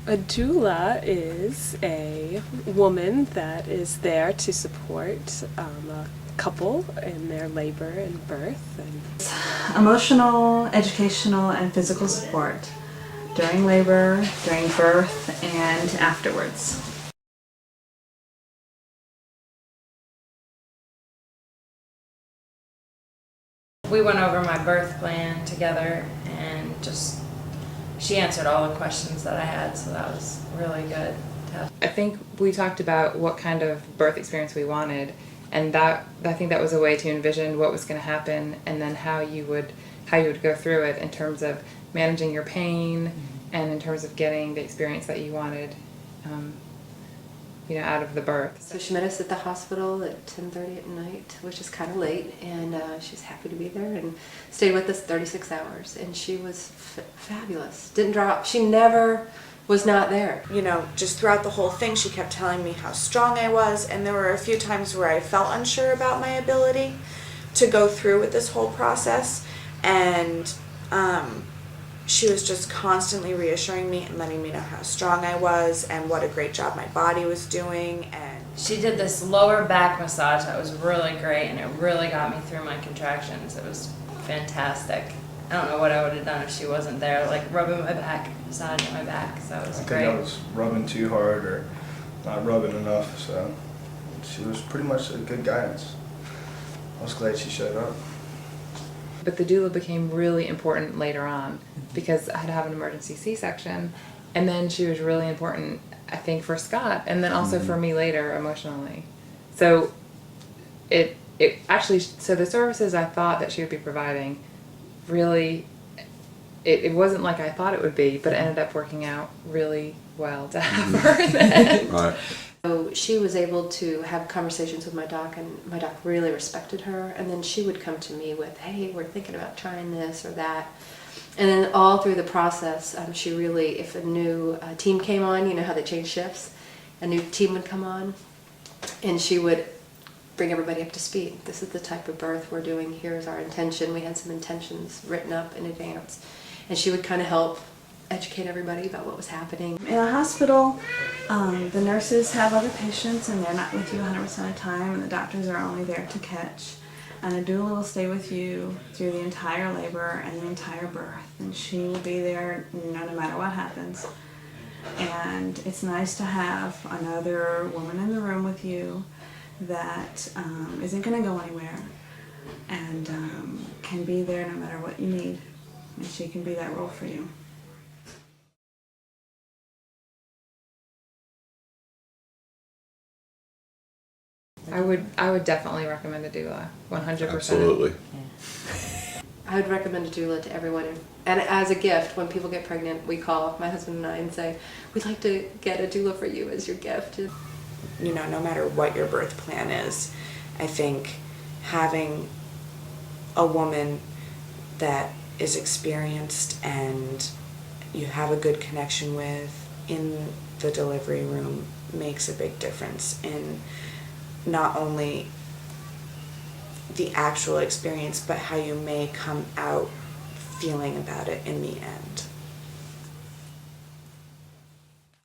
A doula is a woman that is there to support a couple in their labor and birth. And emotional, educational, and physical support during labor, during birth, and afterwards. We went over my birth plan together, and she answered all the questions that I had, so that was really good. I think we talked about what kind of birth experience we wanted, and I think that was a way to envision what was going to happen, and then how you would go through it in terms of managing your pain, and in terms of getting the experience that you wanted, out of the birth. So she met us at the hospital at 10:30 at night, which is kind of late, and she's happy to be there, and stayed with us 36 hours, and she was fabulous. Didn't drop. She never was not there. Just throughout the whole thing, she kept telling me how strong I was, and there were a few times where I felt unsure about my ability to go through with this whole process, and she was just constantly reassuring me and letting me know how strong I was and what a great job my body was doing. And She did this lower back massage that was really great, and it really got me through my contractions. It was fantastic. I don't know what I would have done if she wasn't there, like rubbing my back, massaging my back, so it was great. I think I was rubbing too hard or not rubbing enough, so she was pretty much a good guidance. I was glad she showed up. But the doula became really important later on, because I had to have an emergency C-section, and then she was really important, I think, for Scott, and then also for me later emotionally. So it actually, so the services I thought that she would be providing, really, it wasn't like I thought it would be, but it ended up working out really well to have her then. Right. So she was able to have conversations with my doc, and my doc really respected her, and then she would come to me with, hey, we're thinking about trying this or that. And then all through the process, she really, if a new team came on, you know how they change shifts, a new team would come on, and she would bring everybody up to speed. This is the type of birth we're doing, here's our intention. We had some intentions written up in advance, and she would kind of help educate everybody about what was happening. In a hospital, the nurses have other patients and they're not with you 100% of the time, and the doctors are only there to catch. And a doula will stay with you through the entire labor and the entire birth, and she will be there no matter what happens. And it's nice to have another woman in the room with you that isn't going to go anywhere, and can be there no matter what you need, and she can be that role for you. I would definitely recommend a doula, 100%. Absolutely. I would recommend a doula to everyone. And as a gift, when people get pregnant, we call my husband and I and say, we'd like to get a doula for you as your gift. no matter what your birth plan is, I think having a woman that is experienced and you have a good connection with in the delivery room makes a big difference in not only the actual experience, but how you may come out feeling about it in the end.